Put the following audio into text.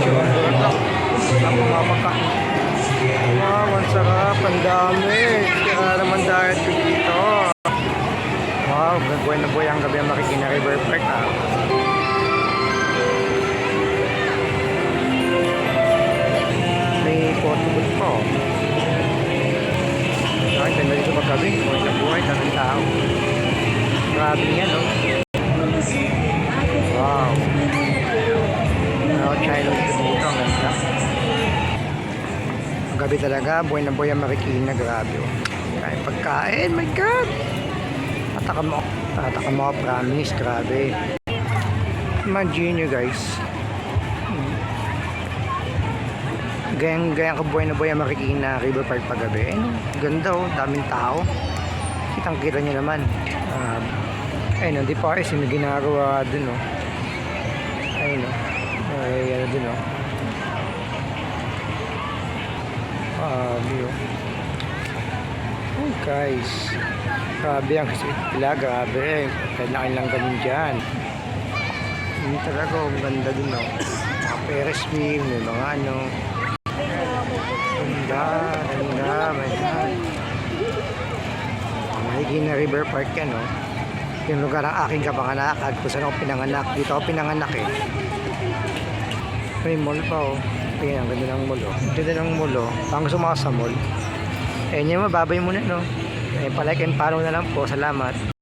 itsura. Ang mga makain. Wow, ang sarap. Ang dami. Kaya naman diet ko dito. Wow, buhay na buhay ang gabi ang Marikina River Park. May photo booth po. Ay, ganda dito maggabi. Buhay na buhay. Daming tao. Grabe yan, no? Wow. China dito. Ang ganda. Ang gabi talaga. Buhay na buhay ang Marikina. Grabe, oh. Kain pagkain. My God! Tataka mo, promise. Grabe. Imagine nyo, guys. Gayang kabuhay na buhay ang Marikina River Park paggabi. Ayun, ganda, oh. Daming tao. Kitang kita nyo naman. Ayun, hindi pa kasi may ginagawa dun, oh. Ayun, oh. Ay, ano dun, oh. Oh, guys. Grabe ang sila, grabe. Kailangan lang ganun dyan. Hindi talaga, ang ganda dun, oh. Mga Ferris wheel, may mga ano. Ganda, my God. Marikina River Park yan, oh. Yung lugar ang aking kapanganakan, kung saan ako pinanganak. Dito ako pinanganak, eh. May mall pa, oh. Tingnan, ang ganda ng mall, oh. Ganda ng mall, oh. Pang sumaka sa mall. Eh, nyo mababay muna, no? Eh, palike and follow na lang po. Salamat.